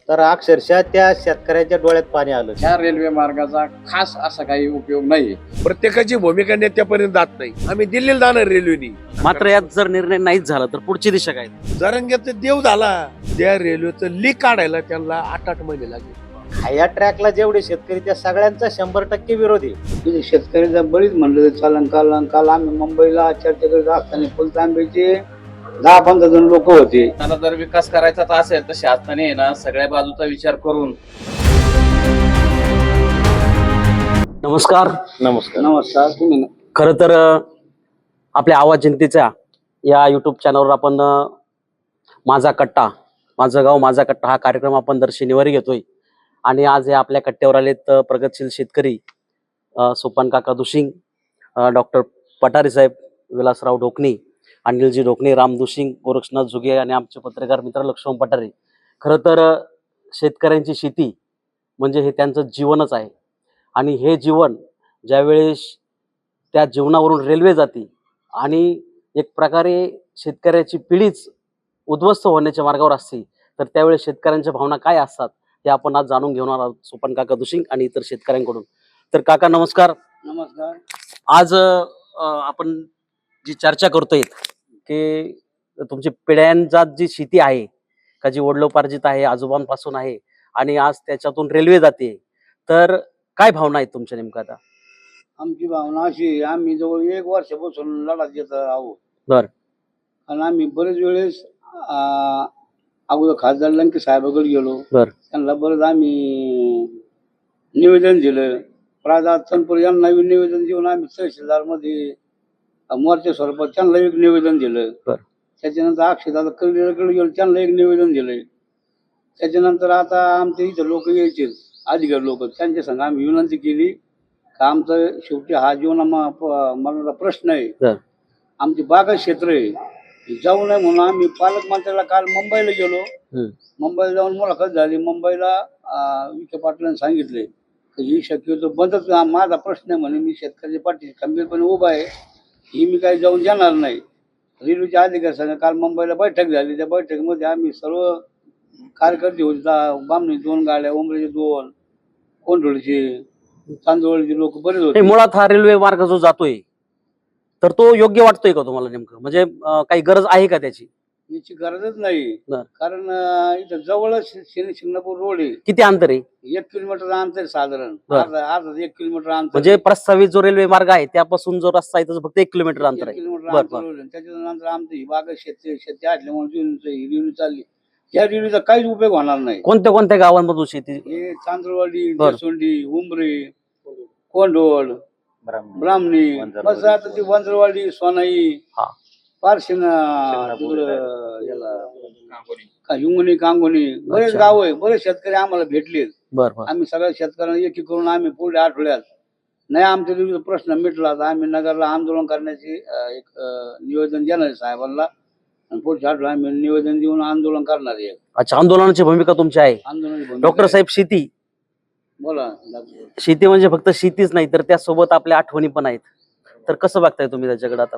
तर अक्षरशः त्या शेतकऱ्याच्या डोळ्यात पाणी आलं. ह्या रेल्वे मार्गाचा खास असा काही उपयोग नाही. प्रत्येकाची भूमिका नेत्यापर्यंत जात नाही. आम्ही दिल्लीला जाणार रेल्वेनी. मात्र यात जर निर्णय नाहीच झाला तर पुढची दिशा काय? जरंग्याचा देव झाला. त्या रेल्वेचं लीक काढायला त्यांना 8-8 महिने लागले. या ट्रॅकला जेवढे शेतकरी त्या सगळ्यांचा 100% विरोधी. शेतकऱ्याचा बळीच म्हणलं काल आम्ही मुंबईला चर्चा करत असताना फुलतांब्याचे 10-15 जण लोक होते. त्याला जर विकास करायचा असेल तर शासनाने ना सगळ्या बाजूचा विचार करून. नमस्कार. नमस्कार. तुम्ही खर तर आपल्या आवाज जनतेच्या या युट्यूब चॅनलवर आपण माझा कट्टा, माझं गाव माझा कट्टा हा कार्यक्रम आपण दर शनिवारी घेतोय. आणि आज हे आपल्या कट्ट्यावर आलेत प्रगतशील शेतकरी सोपान काका दुशिंग, डॉक्टर पठारे साहेब, विलासराव ढोकणे, अनिलजी ढोकणे, राम दुशिंग, गोरक्षनाथ जुगे आणि आमचे पत्रकार मित्र लक्ष्मण पठारे. खरं तर शेतकऱ्यांची शेती म्हणजे हे त्यांचं जीवनच आहे. आणि हे जीवन ज्यावेळेस त्या जीवनावरून रेल्वे जाते आणि एक प्रकारे शेतकऱ्याची पिढीच उद्ध्वस्त होण्याच्या मार्गावर असते, तर त्यावेळेस शेतकऱ्यांच्या भावना काय असतात हे आपण आज जाणून घेणार आहोत सोपान काका दुशिंग आणि इतर शेतकऱ्यांकडून. तर काका नमस्कार. नमस्कार. आज आपण जी चर्चा करतोय की तुमची पिढ्यांचा जी शेती आहे का जी वडिलोपार्जित आहे, आजोबांपासून आहे आणि आज त्याच्यातून रेल्वे जाते, तर काय भावना आहेत तुमच्या नेमका? आता आमची भावना अशी, आम्ही जवळ 1 वर्षापासून लढत येत आहोत. बर. आणि आम्ही बरेच वेळेस अगोदर खासदार लंके साहेबाकडे गेलो. बर. त्यांना बरंच आम्ही निवेदन दिलं. प्राजात तनपूर यांना निवेदन देऊन आम्ही तहसीलदार मध्ये मोर्चा स्वरूपात त्यांना एक निवेदन दिलं. बर. त्याच्यानंतर अक्षयदादा कर्डीकडे गेलो, त्यांना एक निवेदन दिलंय. त्याच्यानंतर आता आमच्या इथं लोक यायचे अधिकारी लोक, त्यांच्या संग आम्ही विनंती केली का आमचं शेवटी हा जीवनाचा प्रश्न आहे. आमची बागायत क्षेत्र आहे, जाऊ नये म्हणून आम्ही पालकमंत्र्याला काल मुंबईला गेलो. मुंबईला जाऊन मुलाखत झाली. मुंबईला विखे पाटलांनी सांगितले की ही शक्यतो बंदच, माझा प्रश्न आहे म्हणे, मी शेतकऱ्याच्या पाठीशी खंबीरपणे उभा आहे, ही मी काही जाऊन देणार नाही. रेल्वेच्या अधिकारी संघ काल मुंबईला बैठक झाली. त्या बैठकीमध्ये आम्ही सर्व कार्यकर्ते होते. बामणी 2 गाड्या, उमरेचे 2, कोंढोळीचे, चांदवडचे लोक बरेच होते. मुळात हा रेल्वे मार्ग जो जातोय तर तो योग्य वाटतोय का तुम्हाला? नेमकं म्हणजे काही गरज आहे का त्याची? याची गरजच नाही. कारण इथं जवळच शिंगणापूर रोड आहे. किती अंतर आहे? 1 किलोमीटर अंतर आहे साधारण. अर्धा 1 किलोमीटर अंतर. म्हणजे प्रस्तावित जो रेल्वे मार्ग आहे त्यापासून जो रस्ता आहे तो फक्त 1 किलोमीटर अंतर आहे. त्याच्यानंतर आमचं ही बागायत शेती असल्यामुळे रेल्वे चालली. या रेल्वेचा काहीच उपयोग होणार नाही. कोणत्या कोणत्या गावांमधून शेती? हे चांदरवाडी, देसोंडी, उमरे, कोंढोळ, ब्राह्मणी, बस आता ती वंजरवाडी, सोनाई, पारशिना, हिंगोनी, कांगोनी, बरेच गाव आहे. बरेच शेतकरी आम्हाला भेटले. आम्ही सगळ्या शेतकऱ्यांना एकी करून आम्ही पुढल्या आठवड्यात नाही आमच्या रेल्वेचा प्रश्न मिटला तर आम्ही नगरला आंदोलन करण्याचे एक निवेदन देणार आहे साहेबांना. आणि पुढच्या आठवड्यात आम्ही निवेदन देऊन आंदोलन करणार आहे. अच्छा, आंदोलनाची भूमिका तुमची आहे. आंदोलन डॉक्टर साहेब, शेती बोला. शेती म्हणजे फक्त शेतीच नाही तर त्यासोबत आपल्या आठवणी पण आहेत. तर कसं बघताय तुम्ही त्याच्याकडे? आता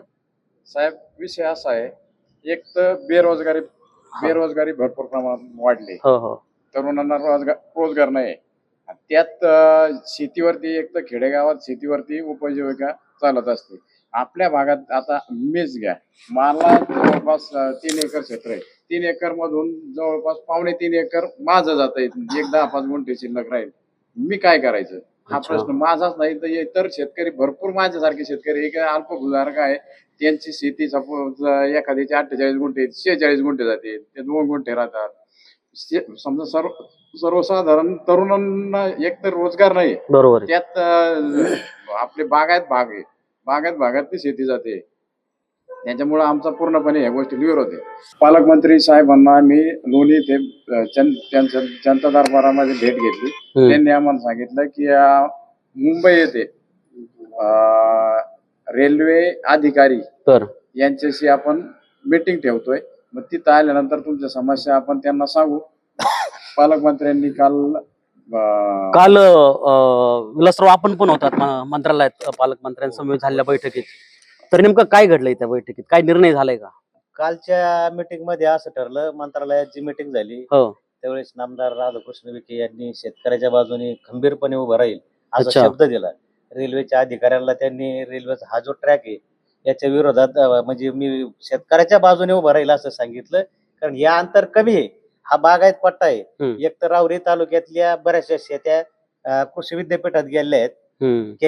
साहेब, विषय असा आहे, एक तर बेरोजगारी भरपूर प्रमाणात वाढली. तरुणांना रोजगार नाही. त्यात शेतीवरती, एक तर खेडेगावात शेतीवरती उपजीविका चालत असते. आपल्या भागात आता मीच घ्या, मला जवळपास 3 एकर क्षेत्र आहे. 3 एकर मधून जवळपास 2.25 एकर माझं जात आहे. 10-5 गुंठे शिल्लक राहील. मी काय करायचं हा प्रश्न माझाच नाही तर इतर शेतकरी भरपूर माझ्यासारखे शेतकरी एक अल्पभूधारक आहे, त्यांची शेती सपोज एखाद्याची 48 गुंठे 46 गुंठे जाते, ते 2 गुंठे राहतात. समजा सर्वसाधारण तरुणांना एक तर रोजगार नाही, बरोबर, त्यात आपले बागायत भाग आहे, बागायत भागात ती शेती जाते. त्याच्यामुळे आमचा पूर्णपणे ह्या गोष्टी विरोध आहे. पालकमंत्री साहेबांना आम्ही लोणी ते त्यांच्या जनता दरबारामध्ये भेट घेतली. त्यांनी आम्हाला सांगितलं की मुंबई येथे रेल्वे अधिकारी यांच्याशी आपण मीटिंग ठेवतोय. मग तिथं आल्यानंतर तुमच्या समस्या आपण त्यांना सांगू. पालकमंत्र्यांनी काल विलासराव आपण पण होतात मंत्रालयात पालकमंत्र्यांसमोर झालेल्या बैठकीत. तर नेमकं काय घडलंय त्या बैठकीत? काय निर्णय झालाय का? कालच्या मीटिंग मध्ये असं ठरलं, मंत्रालयात जी मीटिंग झाली त्यावेळेस नामदार राधाकृष्ण विखे यांनी शेतकऱ्याच्या बाजूने खंबीरपणे उभं राहील असा अच्छा. शब्द दिला. रेल्वेच्या अधिकाऱ्यांना त्यांनी रेल्वेचा हा जो ट्रॅक आहे याच्या विरोधात म्हणजे मी शेतकऱ्याच्या बाजूने उभं राहील असं सांगितलं. कारण या अंतर कमी आहे, हा बागायत पट्टा आहे. एक तर राहुरी तालुक्यातल्या बऱ्याचशा शेत्या कृषी विद्यापीठात गेलेल्या आहेत,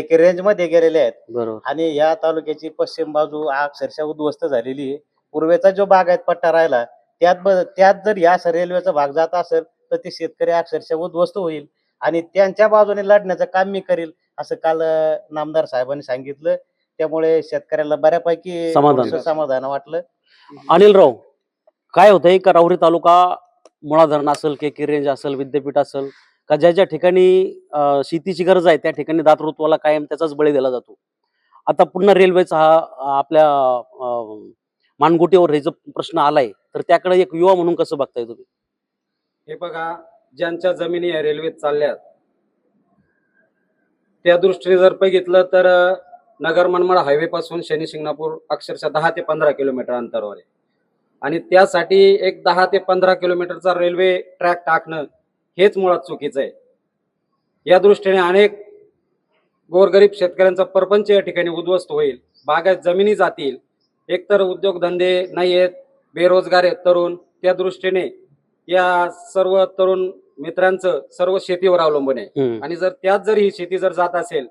के रेंज मध्ये गेलेल्या आहेत बरोबर. आणि या तालुक्याची पश्चिम बाजू अक्षरशः उद्ध्वस्त झालेली आहे. पूर्वेचा जो बागायत पट्टा राहिला त्यात जर या रेल्वेचा भाग जात असेल तर ते शेतकरी अक्षरशः उद्ध्वस्त होईल आणि त्यांच्या बाजूने लढण्याचं काम मी करील असं काल नामदार साहेबांनी सांगितलं. त्यामुळे शेतकऱ्याला बऱ्यापैकी समाधान वाटलं. अनिल राव, काय होतंय का राहुरी तालुका मुळा धरण असेल, के रेंज असेल, विद्यापीठ असेल, का ज्या ज्या ठिकाणी शेतीची गरज आहे त्या ठिकाणी दातृत्वाला कायम त्याचाच बळी दिला जातो. आता पुन्हा रेल्वेचा हा आपल्या मानगुटीवर हे जो प्रश्न आलाय तर त्याकडे एक युवा म्हणून कसं बघताय तुम्ही? हे बघा, ज्यांच्या जमिनी या रेल्वेत चालल्यात त्या दृष्टीने जर बघितलं तर नगर मनमाड हायवे पासून शनी शिंगणापूर अक्षरशः 10 ते 15 किलोमीटर अंतरावर आहे आणि त्यासाठी एक 10 ते 15 किलोमीटरचा रेल्वे ट्रॅक टाकणं हेच मुळात चुकीचं आहे. या दृष्टीने अनेक गोरगरीब शेतकऱ्यांचा परपंच या ठिकाणी उद्ध्वस्त होईल, बागायत जमिनी जातील, एकतर उद्योगधंदे नाही आहेत, बेरोजगार आहेत तरुण. त्या दृष्टीने या सर्व तरुण मित्रांचं सर्व शेतीवर अवलंबून आहे आणि जर त्यात जर ही शेती जर जात असेल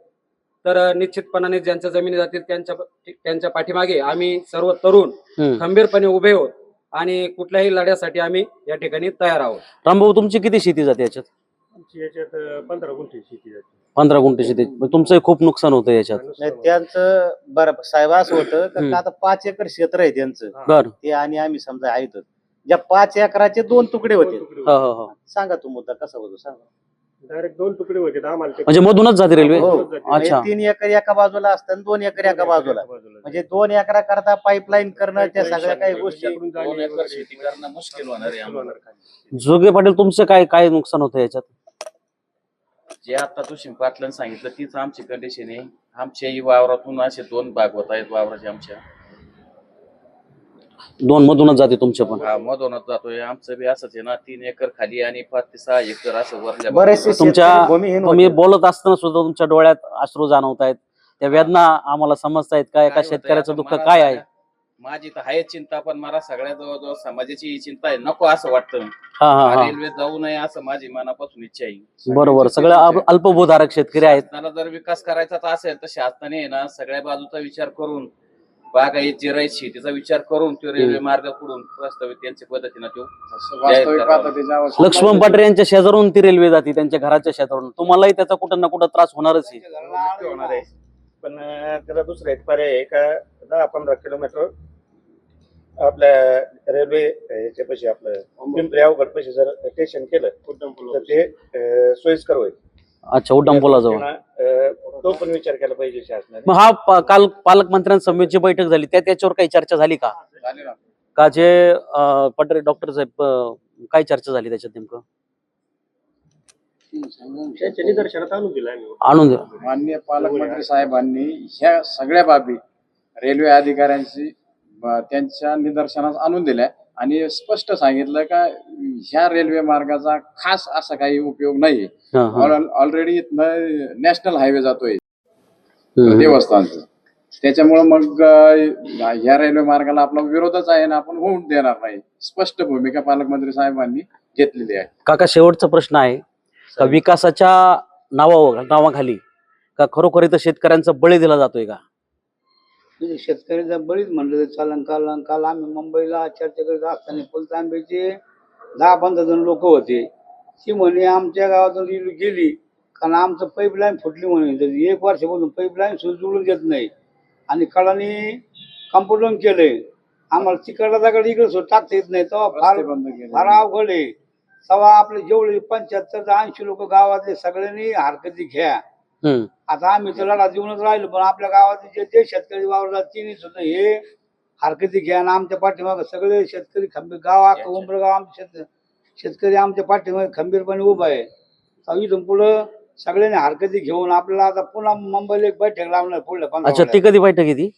तर निश्चितपणाने ज्यांच्या जमिनी जातील त्यांच्या पाठीमागे आम्ही सर्व तरुण खंबीरपणे उभे आहोत आणि कुठल्याही लढ्यासाठी आम्ही या ठिकाणी तयार आहोत. रामभाऊ, तुमची किती शेती जाते याच्यात? याच्यात 15 गुंठे शेती जाते. 15 गुंठे शेती. तुमचं खूप नुकसान होतं याच्यात. नाही, त्यांचं बरं साहेब असं होतं का आता 5 एकर क्षेत्र आहे त्यांचं बरं. ते आणि आम्ही समजा आहेत ज्या 5 एकराचे 2 तुकडे होते. हो हो हो. सांगा तू मुद्दा कसा होतो सांगा. डायरेक्ट 2 तुकडे होते आम्हाला म्हणजे मधूनच जाते रेल्वे? हो. अच्छा. 3 एकर एका बाजूला असतात, 2 एकर एका बाजूला. म्हणजे 2 एकरा करता पाईपलाईन करणं त्या सगळ्या काही गोष्टी. 2 एकर शेती करणं मुश्किल होणार आहे आम्हाला. जोगे पाटील, तुमचं काय नुकसान होतं याच्यात? जे आता तू पाटलांनी सांगितलं तीच आमची कंडिशन आहे. आमच्याही वावरातून असे 2 भाग होत आहेत वावराचे आमच्या. 2 मधूनच जाते तुमच्या पण? हा, मधूनच जातोय. आमचं बी असंच आहे ना, 3 एकर खाली आणि 5 ते 6 एकर असं वरल्या. बरेचसे तुम्ही बोलत असताना सुद्धा तुमच्या डोळ्यात अश्रू जाणवत आहेत, त्या वेदना आम्हाला समजतायत का? एका शेतकऱ्याचं दुःख काय आहे? माझी तर आहे चिंता, पण मला सगळ्या जवळजवळ समाजाची चिंता आहे. नको असं वाटतं, रेल्वे जाऊ नये असं माझी मनापासून इच्छा आहे. बरोबर. सगळे अल्पभूधारक शेतकरी आहेत. शासनाला जर विकास करायचा असेल तर शासनाने ना सगळ्या बाजूचा विचार करून, बागायत जिरायत शेतीचा विचार करून तो रेल्वे मार्ग पुढून प्रस्तावित त्यांच्या पद्धतीनं तो वास्तविक पाहता त्याच्या लक्ष्मण पाटील यांच्या शेजारून ती रेल्वे जाते, त्यांच्या घराच्या शेजारून. तुम्हालाही त्याचा कुठं ना कुठं त्रास होणारच आहे. होणार आहे, पण त्याला दुसरा एक पर्याय आहे का 10-15 किलोमीटर आपल्या रेल्वे याच्या पैसे आपलं पिंपरी अवघड पैसे जर स्टेशन केलं तर ते सोयीस्कर होईल. अच्छा, उड्डाणपुलाजवळ. तो पण विचार केला पाहिजे शासनाने. मग हा काल पालकमंत्र्यांसमवेतची बैठक झाली त्याच्यावर काही चर्चा झाली का? का जे पटरे डॉक्टर साहेब काय चर्चा झाली त्याच्यात नेमकं? त्यांच्या निदर्शनात आणून दिला आणून द्या. माननीय पालकमंत्री साहेबांनी ह्या सगळ्या बाबी रेल्वे अधिकाऱ्यांशी त्यांच्या निदर्शनास आणून दिल्या आणि स्पष्ट सांगितलं का ह्या रेल्वे मार्गाचा खास असा काही उपयोग नाही. ऑलरेडी इथनं नॅशनल हायवे जातोय देवस्थानचं, त्याच्यामुळे मग ह्या रेल्वे मार्गाला आपला विरोधच आहे ना, आपण होऊन देणार नाही. स्पष्ट भूमिका पालकमंत्री साहेबांनी घेतलेली आहे. काका, शेवटचा प्रश्न आहे का विकासाच्या नावाखाली का खरोखर इथं शेतकऱ्यांचा बळी दिला जातोय का? शेतकऱ्याचा बळीच म्हणलं चालन. काल आम्ही मुंबईला चर्चा करत असताना फुलतांब्याचे 10-15 जण लोक होते. ती म्हणे आमच्या गावातून रेल्वे गेली कारण आमचं पाईपलाईन फुटली म्हणे. 1 वर्षापासून पाईपलाईन सुद्धा जुळून देत नाही आणि कडाने कंपाऊंड केलंय. आम्हाला तिकडला दगड इकडे टाकता येत नाही, तेव्हा फार अवघड आहे. तेव्हा आपले जेवढे 75-80 लोक गावातले सगळ्यांनी हरकती घ्या. आता आम्ही तर लढा देऊनच राहिलो, पण आपल्या गावातले जे शेतकरी वावरतात तिने सुद्धा हे हरकती घ्या आणि आमच्या पाठीमागे सगळे शेतकरी खंबीर गाव उंबरगाव आमचे शेतकरी आमच्या पाठीमागे खंबीरपणे उभा आहे. इथून पुढं सगळ्यांनी हरकती घेऊन आपल्याला आता पुन्हा मुंबईला एक बैठक लावणार पुढल्या 15. अच्छा, ती कधी बैठक आहे? ती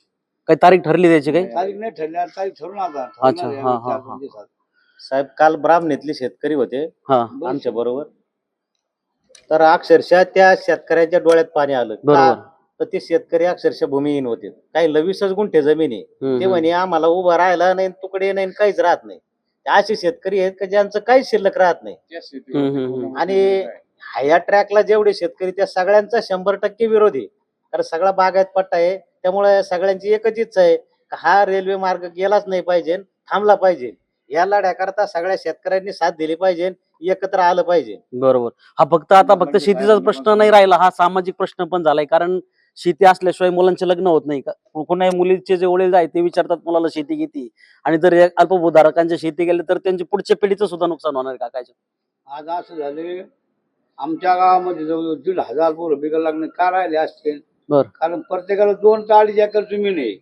काही तारीख ठरली त्याची? काही तारीख नाही ठरली, तारीख ठरून आता. साहेब काल ब्राह्मणीतले शेतकरी होते हा आमच्या बरोबर. तर अक्षरशः त्या शेतकऱ्याच्या डोळ्यात पाणी आलं. का? बरोबर. तर ते शेतकरी अक्षरशः भूमिहीन होते. काही 20 गुंठे जमीन आहे. हम्म, ते हम्म. म्हणे आम्हाला उभा राहायला नाही, तुकडे नाही, काहीच राहत नाही. असे शेतकरी आहेत का ज्यांचं काहीच शिल्लक राहत नाही. त्या शेतीवरती हम्म, हम्म, पूर्ण आणि निर्भर आहे. ह्या ट्रॅकला जेवढे शेतकरी त्या सगळ्यांचा 100% विरोध आहे. कारण सगळा बागायत पट्टा आहे. त्यामुळे सगळ्यांची एकच इच्छा आहे का हा रेल्वे मार्ग गेलाच नाही पाहिजे, थांबला पाहिजे. या लढ्याकरता सगळ्या शेतकऱ्यांनी साथ दिली पाहिजे, एकत्र आलं पाहिजे. बरोबर. हा फक्त शेतीचाच प्रश्न नाही राहिला, हा सामाजिक प्रश्न पण झालाय. कारण शेती असल्याशिवाय मुलांचे लग्न होत नाही का. कोणाही मुलीचे जे वडील आहे ते विचारतात मुलाला शेती किती, आणि जर अल्पभूधारकांची शेती गेली तर त्यांची पुढच्या पिढीचं सुद्धा नुकसान होणार का काय? आज असं झाले, आमच्या गावामध्ये जवळजवळ 1,500 पोरं बिगर लागणे का राहिले असतील. बर. कारण प्रत्येकाला 2 ते 2.5 एकर जमीन आहे.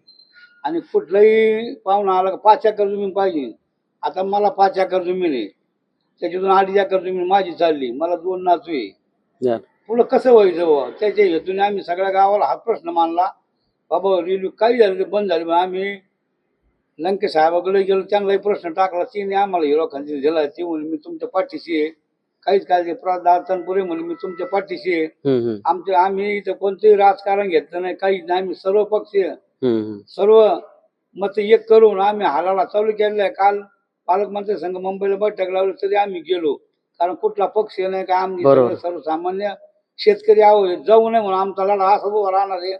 आणि कुठलाही पाहुणा आला का 5 एकर जमीन पाहिजे. आता मला 5 एकर जमीन आहे, त्याच्यातून 2.5 एकर जमीन माझी चालली. मला 2 नातू आहे. बर. पुढं कसं व्हायचं बुवा? त्याच्या हेतून आम्ही सगळ्या गावाला हा प्रश्न मानला, बाबा रेल्वे काही झालं ते बंद झाली. मग आम्ही लंके साहेबाकडे गेलो, त्यांनाही प्रश्न टाकला. तिने आम्हाला हिरो खांदी दिला. ते म्हणे मी तुमच्या पाठीशी आहे, काहीच काळजी. प्रदार तनपुरे म्हणे मी तुमच्या पाठीशी आहे. हम्म, हम्म. आम्ही इथं कोणतंही राजकारण घेतलं नाही, काहीच नाही. आम्ही सर्व पक्षीय हम्म, हम्म. सर्व मत एक करून आम्ही हालाला चालू केलेलं आहे. काल पालकमंत्री संघ मुंबईला बैठक लावली तरी आम्ही गेलो. कारण कुठला पक्ष नाही का, आम्ही बरोबर. सर्वसामान्य शेतकरी आहोत. जाऊ नये म्हणून आमचा लढा असा उभा राहणार आहे.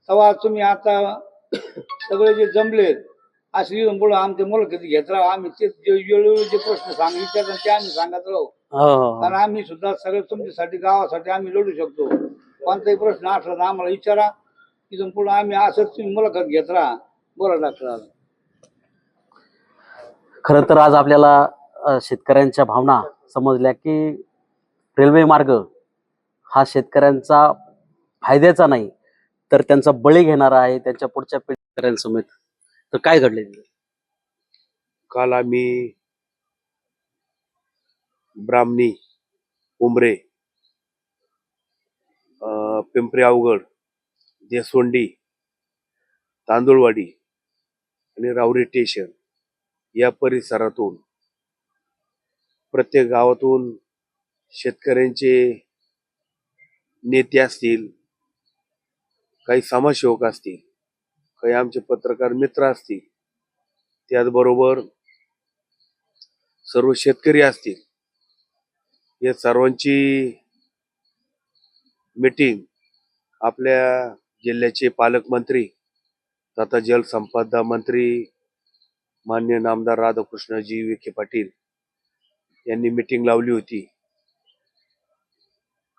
तेव्हा तुम्ही आता सगळे जे जमलेत असे येऊन पुढे आमचे मुलाखती घेत राहा. आम्ही ते वेळोवेळी जे प्रश्न विचारतात ते आम्ही सांगत राहू. हो, हो, कारण हो. आम्ही सुद्धा सगळे तुमच्यासाठी गावासाठी आम्ही लढू शकतो. कोणताही प्रश्न असला तर आम्हाला विचारा. तिथून पुढे आम्ही असंच तुम्ही मुलाखत घेत राहा. बोला डॉक्टर. खरं तर आज आपल्याला शेतकऱ्यांच्या भावना समजल्या की रेल्वे मार्ग हा शेतकऱ्यांचा फायद्याचा नाही तर त्यांचा बळी घेणारा आहे, त्यांच्या पुढच्या पिढ्यांसमेत. तर काय घडले? काल आम्ही ब्राह्मणी, उमरे, पिंपरी अवघड, देसवंडी, तांदुळवाडी आणि रावरी स्टेशन या परिसरातून प्रत्येक गावातून शेतकऱ्यांचे नेते असतील, काही समाजसेवक असतील, काही आमचे पत्रकार मित्र असतील, त्याचबरोबर सर्व शेतकरी असतील, या सर्वांची मीटिंग आपल्या जिल्ह्याचे पालकमंत्री तथा जलसंपदा मंत्री माननीय नामदार राधाकृष्णजी विखे पाटील यांनी मीटिंग लावली होती.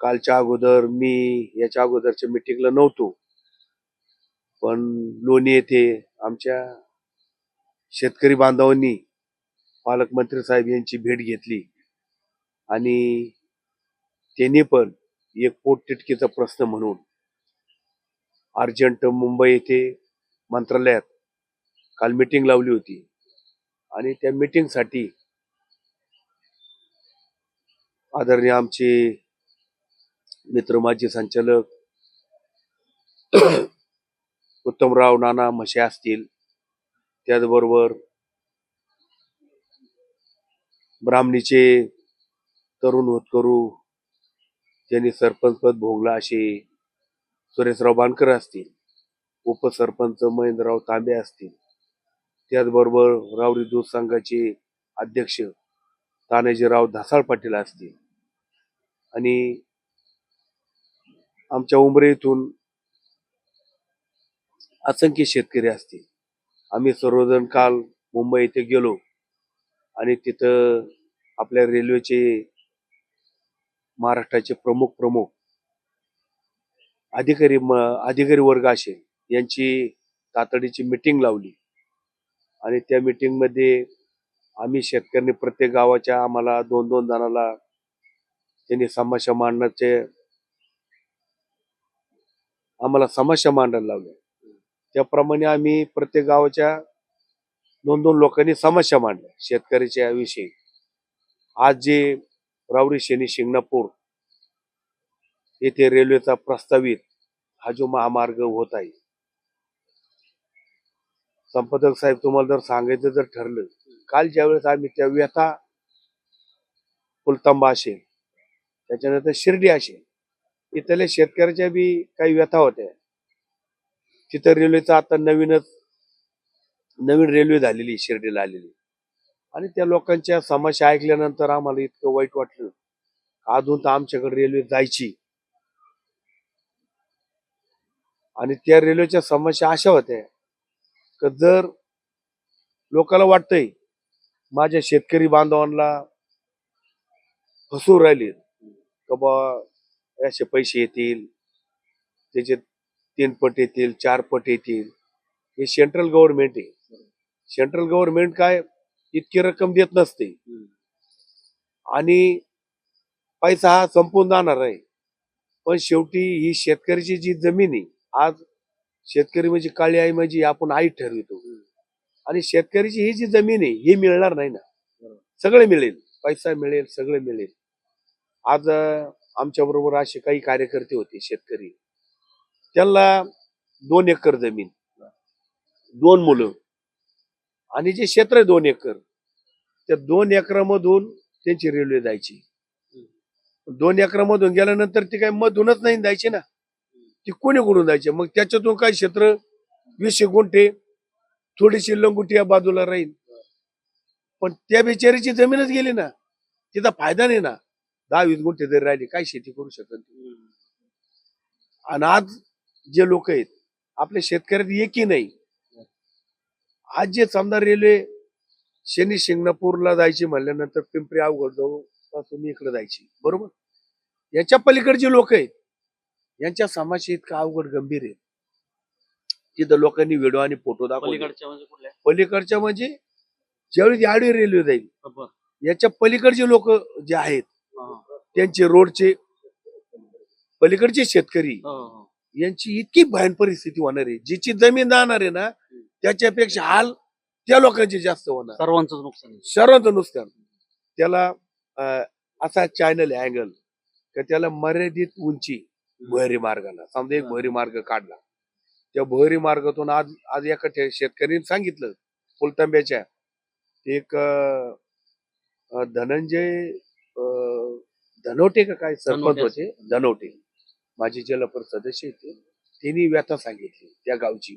कालच्या अगोदर मी याच्या अगोदरच्या मीटिंगला नव्हतो, पण लोणी येथे आमच्या शेतकरी बांधवांनी पालकमंत्री साहेब यांची भेट घेतली आणि त्यांनी पण एक पोटतिडकीचा प्रश्न म्हणून अर्जंट मुंबई येथे मंत्रालयात काल मीटिंग लावली होती. आणि त्या मीटिंगसाठी आदरणीय आमचे मित्र माजी संचालक उत्तमराव नाना म्हशे असतील, त्याचबरोबर ब्राह्मणीचे तरुण होतकरू ज्यांनी सरपंच पद भोगला असे सुरेशराव बाणकर असतील, उपसरपंच महेंद्रराव तांबे असतील, त्याचबरोबर रावरी दूध संघाचे अध्यक्ष तानाजीराव धासाळ पाटील असतील आणि आमच्या उमरे इथून असंख्य शेतकरी असतील. आम्ही सर्वजण काल मुंबई येथे गेलो आणि तिथं आपल्या रेल्वेचे महाराष्ट्राचे प्रमुख अधिकारी वर्ग असे यांची तातडीची मीटिंग लावली. आणि त्या मीटिंग मध्ये आम्ही शेतकऱ्यांनी प्रत्येक गावाच्या आम्हाला 2-2 जणाला त्यांनी समस्या मांडायला लावल्या. त्याप्रमाणे आम्ही प्रत्येक गावाच्या 2-2 लोकांनी समस्या मांडल्या शेतकऱ्याच्या विषयी. आज जे रावरी शनी शिंगणापूर येथे रेल्वेचा प्रस्तावित हा जो महामार्ग होत आहे, संपादक साहेब तुम्हाला जर सांगायचं जर ठरलं काल ज्यावेळेस आम्ही त्या व्यथा फुलतांबा असेल, त्याच्यानंतर शिर्डी असेल, इथल्या शेतकऱ्याच्या बी काही व्यथा होत्या. तिथं रेल्वेचं आता नवीन रेल्वे झालेली शिर्डीला आलेली, आणि त्या लोकांच्या समस्या ऐकल्यानंतर आम्हाला इतकं वाईट वाटलं. अजून तर आमच्याकडे रेल्वे जायची, आणि त्या रेल्वेच्या समस्या अशा होत्या की जर लोकांना वाटतंय माझ्या शेतकरी बांधवांना फसवून राहिले का बा असे पैसे येतील, त्याचे 3 पट येतील, 4 पट येतील, हे सेंट्रल गव्हर्नमेंट आहे. सेंट्रल गव्हर्नमेंट काय इतकी रक्कम देत नसते, आणि पैसा हा संपून जाणार आहे. पण शेवटी ही शेतकऱ्याची जी जमीन आहे, आज शेतकरी म्हणजे काळी आई म्हणजे आपण आई ठरवितो, आणि शेतकऱ्याची ही जी जमीन आहे ही मिळणार नाही ना. सगळे मिळेल, पैसा मिळेल, सगळे मिळेल. आज आमच्या बरोबर असे काही कार्यकर्ते होते शेतकरी, त्यांना 2 एकर जमीन, 2 मुलं, आणि जे क्षेत्र आहे 2 एकर, त्या 2 एकरामधून त्यांची रेल्वे जायची. 2 एकरामधून गेल्यानंतर ती काही मधूनच नाही जायची ना, ती कोणी करून जायची. मग त्याच्यातून काही क्षेत्र 20 गुंठे थोडीशी लंगुटी या बाजूला राहील, पण त्या बिचारीची जमीनच गेली ना, तिचा फायदा नाही ना. 10-20 गुंठे जरी राहिली काय शेती करू शकत नाही. आणि आज जे लोक आहेत आपल्या शेतकऱ्यात एकही नाही. आज जे समजा रेल्वे शनी शिंगणापूरला जायची म्हणल्यानंतर पिंपरी अवघड जाऊ पासून इकडे जायची, बरोबर, याच्या पलीकडचे लोक आहेत, यांच्या समस्या इतका अवघड गंभीर आहे. तिथं लोकांनी व्हिडिओ आणि फोटो दाखवले. पलीकडच्या म्हणजे ज्यावेळी आडवी रेल्वे जाईल याच्या पलीकडचे लोक जे आहेत त्यांचे रोडचे पलीकडचे शेतकरी यांची इतकी भयान परिस्थिती होणार आहे. जिची जमीन जाणार आहे ना त्याच्यापेक्षा हाल त्या लोकांचे जास्त होणार, सर्वांचं नुकसान. सर्वांचं नुकसान. त्याला असा चॅनल अँगल का त्याला मर्यादित उंची भुयारी मार्गाला, समजा एक भुयारी मार्ग काढला, त्या भुयारी मार्गातून आज एका शेतकऱ्यांनी सांगितलं फुलतांब्याच्या, एक धनंजय धनोटे का काय सरपंच होते, धनोटे माझे जिल्हा सदस्य होते, त्यांनी व्यथा सांगितली त्या गावची.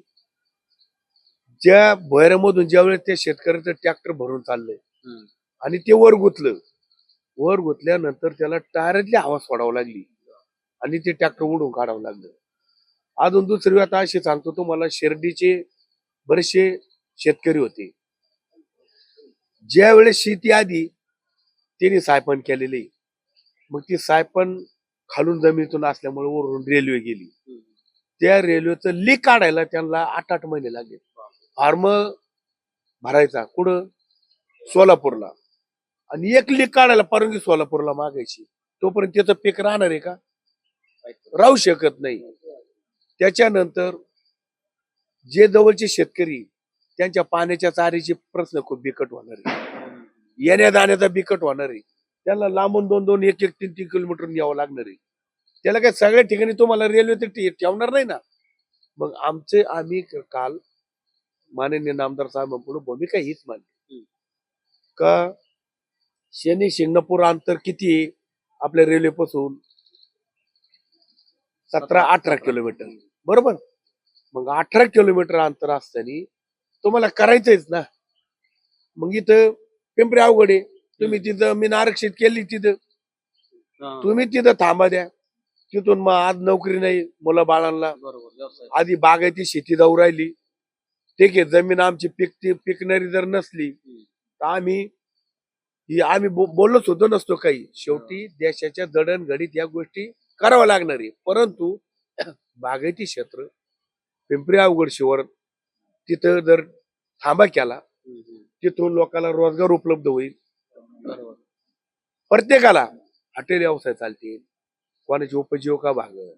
ज्या भुयारामधून ज्यावेळेस त्या शेतकऱ्याचं ट्रॅक्टर भरून चाललंय आणि ते वर गुतल्यानंतर त्याला टायरातली हवा सोडावं लागली आणि ते ट्रॅक्टर उडून काढावं लागलं. अजून दुसरी व्यथा अशी सांगतो तुम्हाला, शिर्डीचे बरेचसे शेतकरी होते, ज्या वेळेस शेती आधी त्यांनी सायपण केलेली, मग ती सायपण खालून जमिनीतून असल्यामुळे वरून रेल्वे गेली, त्या रेल्वेचं लीक काढायला त्यांना 8-8 महिने लागले. फार्म भरायचा कुठं, सोलापूरला, आणि एक लीक काढायला परवानगी सोलापूरला मागायची. तोपर्यंत त्याचं पीक राहणार आहे का, राहू शकत नाही. त्याच्यानंतर जे जवळचे शेतकरी त्यांच्या पाण्याच्या चारीचे प्रश्न खूप बिकट होणार आहे, येण्या जाण्याचा बिकट होणार आहे. त्याला लांबून 2-2, 1-1, 3-3 किलोमीटर यावं लागणार आहे. त्याला काय सगळ्या ठिकाणी तुम्हाला रेल्वे तर ठेवणार नाही ना. मग आम्ही काल माननीय नामदार साहेबांपुढे भूमिका हीच मांडली का शनी शिंगणापूर अंतर किती आहे आपल्या रेल्वेपासून, 17-18 किलोमीटर, बरोबर. मग 18 किलोमीटर अंतर असताना तुम्हाला करायचंच ना. मग इथं पिंपरी अवघड आहे, तुम्ही तिथं मी आरक्षित केली, तिथं तुम्ही तिथं थांबा द्या. तिथून मग आज नोकरी नाही मुलं बाळांना, आधी बागायती शेती जाऊ राहिली, ठीक आहे, जमीन आमची पिकणारी जर नसली तर आम्ही बोललोच होतो नसतो काही. शेवटी देशाच्या जडणघडीत या गोष्टी कराव्या लागणार आहे. परंतु बागायती क्षेत्र पिंपरी अवघड शिवार तिथं जर थांबा केला, तिथून लोकांना रोजगार उपलब्ध होईल. प्रत्येकाला हॉटेल व्यवसाय चालतील, कोणाची उपजीविका भागल,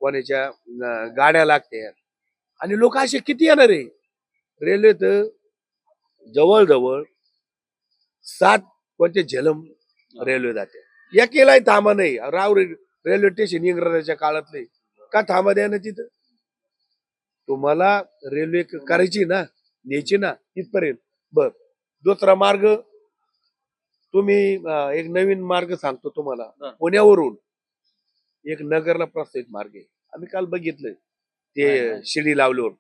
कोणाच्या गाड्या लागतात, आणि लोक असे किती येणार आहे. रेल्वे तर जवळजवळ 7 कोणते झेलम रेल्वे जाते, एकेलाही थांबा नाही. रेल्वे स्टेशन इंग्रजाच्या काळातले का थांबा द्या ना तिथं. तुम्हाला रेल्वे करायची ना, न्यायची ना इथपर्यंत, बर दुसरा मार्ग तुम्ही एक नवीन मार्ग सांगतो तुम्हाला. हा. पुण्यावरून एक नगरला प्रस्तावित मार्ग आहे. आम्ही काल बघितलं आहे, ते आहे. शिडी लावल्यावर.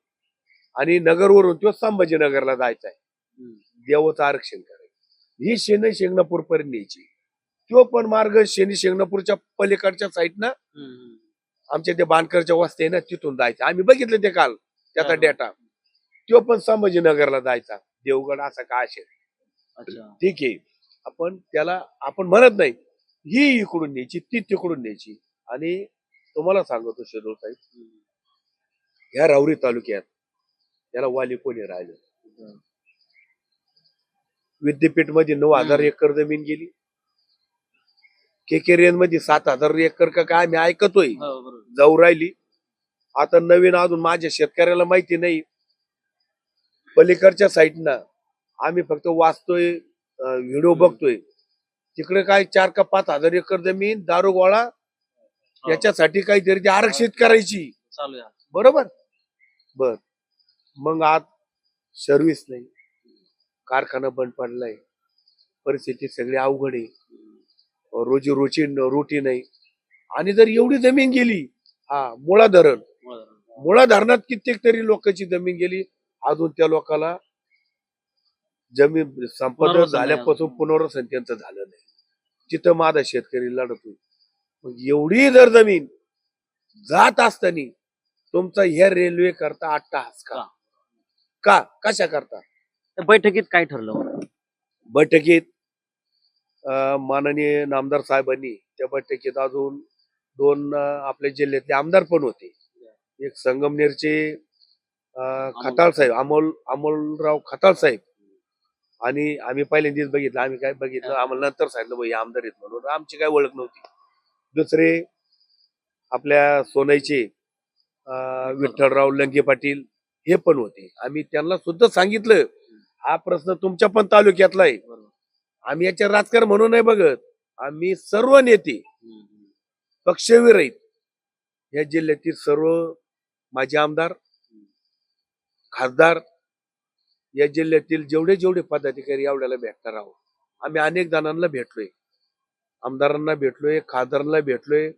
आणि नगरवरून तो संभाजीनगरला जायचा आहे. देवाचं आरक्षण करायचं. ही शनी शिंगणापूर पर्यंत न्यायची. तो पण मार्ग शनी शिंगणापूरच्या पलीकडच्या साईडनं आमच्या ते बांधकरच्या वस्ती आहे ना तिथून जायचं. आम्ही बघितलं ते काल त्याचा बरोबर. डेटा. तो पण संभाजीनगरला जायचा. देवगड असा काय असेल अच्छा. ठीक आहे. आपण त्याला आपण म्हणत नाही ही इकडून न्यायची ती तिकडून न्यायची. आणि तुम्हाला सांगतो शेदोळ साहेब, ह्या राहुरी तालुक्यात याला वाली कोणी राहिलं. विद्यापीठ मध्ये 9,000 एकर जमीन गेली. केकेरियन मध्ये 7,000 एकर का काय मी ऐकतोय हो, बरोबर. जाऊ राहिली. आता नवीन अजून माझ्या शेतकऱ्याला माहिती नाही. पलीकडच्या साईडनं आम्ही फक्त वाचतोय, व्हिडिओ बघतोय. तिकडे काय 4 का 5,000 एकर जमीन दारू गोळा याच्यासाठी काहीतरी ती आरक्षित करायची. चालू आहे. बरोबर. बर मग आज सर्व्हिस नाही, कारखाना बंद पडलाय, परिस्थिती सगळी अवघड आहे, रोटी नाही. आणि जर एवढी जमीन गेली, मुळा धरण, मुळा धरणात कित्येक तरी लोकांची जमीन गेली. अजून त्या लोकांना जमीन संपादन पुनर्वसन नाही झाल्यापासून पुनर्वसन त्यांचं झालं नाही. तिथं माझा शेतकरी लढतोय. मग एवढी जर जमीन जात असताना तुमचा ह्या रेल्वे करता अट्टहास का कशा करता? त्या बैठकीत काय ठरलं? बैठकीत माननीय नामदार साहेबांनी त्या बैठकीत अजून 2 आपल्या जिल्ह्यातले आमदार पण होते. एक संगमनेरचे खताळ साहेब, अमोलराव खताळ साहेब. आणि आम्ही पहिल्यांदाच बघितलं. आम्ही काय बघितलं आम्हाला नंतर सांगितलं हे आमदार आहेत म्हणून. आमची काय ओळख नव्हती. दुसरे आपल्या सोनईचे विठ्ठलराव लंगे पाटील हे पण होते. आम्ही त्यांना सुद्धा सांगितलं हा प्रश्न तुमच्या पण तालुक्यातला आहे. आम्ही याच्या राजकारण म्हणून नाही बघत. आम्ही सर्व नेते पक्षवीर आहेत. या जिल्ह्यातील सर्व माजी आमदार, खासदार, या जिल्ह्यातील जेवढे पदाधिकारी एवढ्याला भेटणार आहोत. आम्ही अनेक जणांना भेटलोय, आमदारांना भेटलोय, खासदारांना भेटलोय,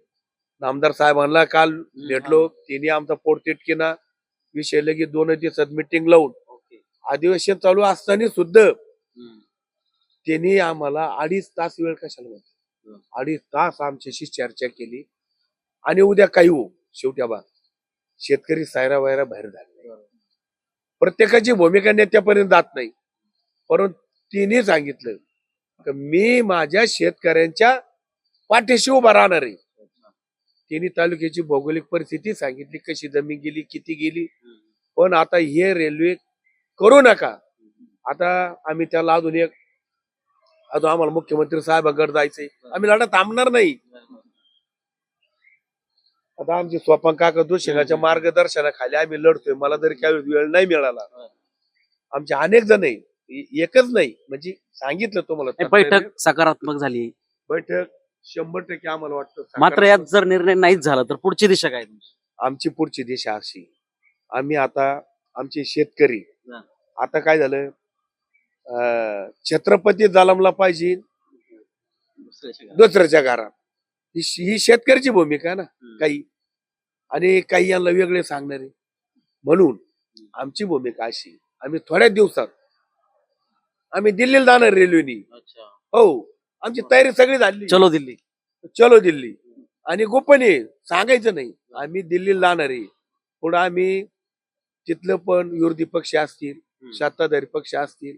नामदार साहेबांना काल भेटलो. तिने आमचा पोटतिटकीना विषय लगेच 2 दिवसात मिटिंग लावून अधिवेशन चालू असताना सुद्धा त्यांनी आम्हाला 2.5 तास वेळ कशाला म्हणतो, 2.5 तास आमच्याशी चर्चा केली. आणि उद्या काही हो शेवटी आबा शेतकरी सायरा वायरा बाहेर झाले. प्रत्येकाची भूमिका नेत्यापर्यंत जात नाही. परंतु तिने सांगितलं की मी माझ्या शेतकऱ्यांच्या पाठीशी उभा राहणार आहे. तिने तालुक्याची भौगोलिक परिस्थिती सांगितली, कशी जमीन गेली, किती गेली. पण आता हे रेल्वे करू नका. आता आम्ही त्याला अजून आम्हाला मुख्यमंत्री साहेबांकडे जायचंय. आम्ही लढा थांबणार नाही. आता आमची स्वपन काका दुसऱ्याच्या मार्गदर्शनाखाली आम्ही लढतोय. मला जरी काही वेळ नाही मिळाला, आमचे अनेक जण आहे, एकच नाही म्हणजे सांगितलं तुम्हाला. बैठक सकारात्मक झाली. बैठक 100% आम्हाला वाटतं. मात्र यात जर निर्णय नाहीच झाला तर पुढची दिशा काय? आमची पुढची दिशा अशी, आम्ही आता आमचे शेतकरी आता काय झालं, छत्रपती जलमला पाहिजे दुसऱ्याच्या घरात. ही शेतकऱ्याची भूमिका आहे ना काही. आणि काही यांना वेगळे सांगणारे. म्हणून आमची भूमिका अशी, आम्ही थोड्या दिवसात आम्ही दिल्लीला जाणार रेल्वेनी. हो, आमची तयारी सगळी झाली. चलो दिल्ली. आणि गोपनीय सांगायचं नाही आम्ही दिल्लीला जाणार आहे. पुढे आम्ही तिथलं पण विरोधी पक्ष असतील, सत्ताधारी पक्ष असतील,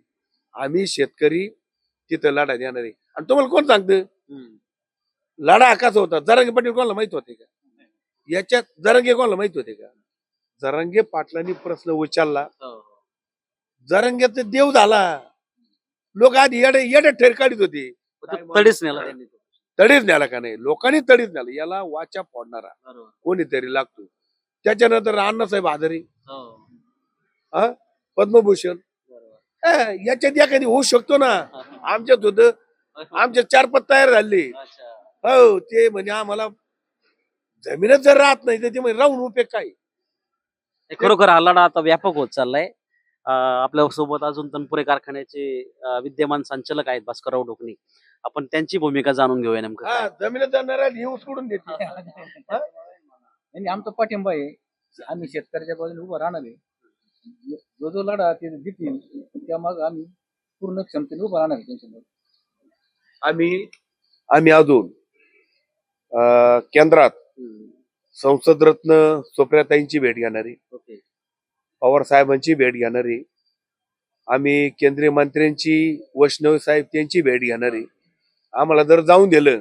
आम्ही शेतकरी तिथं लढा देणार आहे. आणि तुम्हाला कोण सांगतं लढा कसा होता? जरांगे पाटील कोणाला माहित होते का? याच्यात जरांगे कोणाला माहित होते का? जरांगे पाटलांनी प्रश्न उचलला, जरांगेचा देव झाला. लोक आधी येडे ठेर काढीत होते. तडीच नेला त्यांनी. तडीच न्याला का नाही? लोकांनी तडीच न्याला. याला वाचा फोडणारा कोणीतरी लागतो. त्याच्यानंतर अण्णासाहेब आजारी, पद्मभूषण, याच्यात एखादी होऊ शकतो ना. आमच्यात होत, आमच्या 4 पद तयार झाले. हो, ते म्हणजे आम्हाला जमीनच जर राहत नाही तर ते म्हणजे राहून उपयोग काय? खरोखर हा लढा आता व्यापक होत चाललाय. आपल्या सोबत अजून तनपुरे कारखान्याचे विद्यमान संचालक आहेत भास्करराव ढोकणे. आपण त्यांची भूमिका जाणून घेऊया नेमकं काय. जमिनीत जाणारा हे उचकडून देते. आणि आमचा पाठिंबा आहे. आम्ही शेतकऱ्याच्या बाजूने उभं राहणार आहे. जो जो लढा ते देतील त्या मग आम्ही पूर्ण क्षमतेने उभं राहणार आहे त्यांच्यामध्ये. आम्ही अजून केंद्रात संसद रत्न सुप्रियाताईंची भेट घेणारी, पवार साहेबांची भेट घेणारी, आम्ही केंद्रीय मंत्र्यांची, वैष्णव साहेब त्यांची भेट घेणारी. आम्हाला जर जाऊन दिलं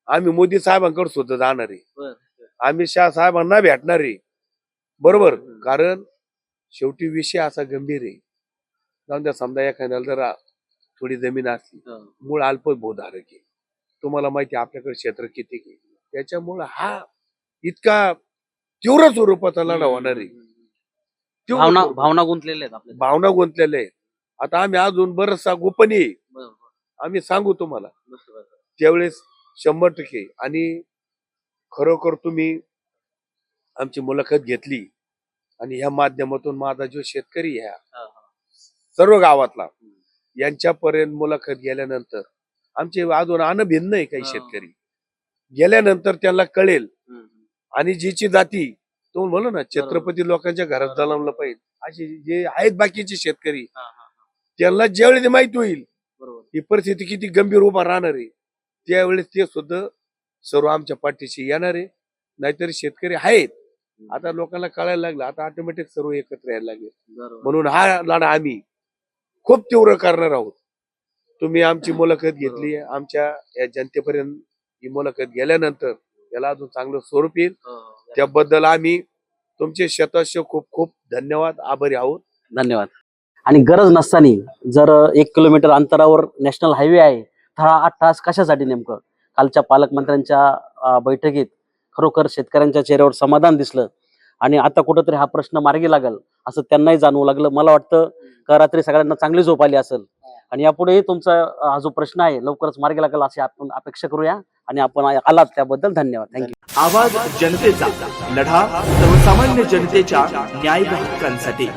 आम्ही मोदी साहेबांकडे सुद्धा जाणार आहे, आम्ही शाह साहेबांना भेटणार आहे. बरोबर, कारण शेवटी विषय असा गंभीर आहे. जाऊन द्या, समजा एखाद्याला जर थोडी जमीन असली, मूळ अल्पभूधारक आहे, तुम्हाला माहिती आहे आपल्याकडे क्षेत्र किती आहे, त्याच्यामुळे हा इतका तीव्र स्वरूपाचा लढा होणार आहे. भावना गुंतलेल्या आहेत आपल्या. भावना गुंतलेले आहेत. आता आम्ही अजून बरचसा गोपनीय आम्ही सांगू तुम्हाला त्यावेळेस 100%. आणि खरोखर तुम्ही आमची मुलाखत घेतली आणि ह्या माध्यमातून माझा जो शेतकरी ह्या सर्व गावातला यांच्यापर्यंत मुलाखत गेल्यानंतर आमचे अजून अनभिन्न आहे. काही शेतकरी गेल्यानंतर त्यांना कळेल. आणि जीची जाती तो म्हणलो ना, छत्रपती लोकांच्या घरात जन्मलं पाहिजे, असे जे आहेत बाकीचे शेतकरी, त्यांना ज्यावेळेस माहित होईल ही परिस्थिती किती गंभीर उभा राहणार आहे, त्यावेळेस ते सुद्धा सर्व आमच्या पाठीशी येणार आहे. नाहीतरी शेतकरी आहेत, आता लोकांना कळायला लागलं, आता ऑटोमॅटिक सर्व एकत्र यायला लागेल. म्हणून हा लढा आम्ही खूप तीव्र करणार आहोत. तुम्ही आमची मुलाखत घेतली, आमच्या या जनतेपर्यंत ही मुलाखत गेल्यानंतर याला अजून चांगलं स्वरूप येईल. त्याबद्दल आम्ही तुमचे शतश खूप खूप धन्यवाद, आभारी आहोत. धन्यवाद. आणि गरज नसताना जर 1 किलोमीटर अंतरावर नॅशनल हायवे आहे, तर हा 8 तास कशासाठी नेमकं? कालच्या पालकमंत्र्यांच्या बैठकीत खरोखर शेतकऱ्यांच्या चेहऱ्यावर समाधान दिसलं आणि आता कुठंतरी हा प्रश्न मार्गी लागल असं त्यांनाही जाणवू लागलं. मला वाटतं का रात्री सगळ्यांना चांगली झोप आली असेल आणि यापुढेही तुमचा हा जो प्रश्न आहे लवकरच मार्गी लागेल अशी आपण अपेक्षा करूया. आणि आपण आलात त्याबद्दल धन्यवाद. थँक्यू. आवाज जनतेचा, लढा सर्वसामान्य जनतेच्या न्याय हक्कांसाठी.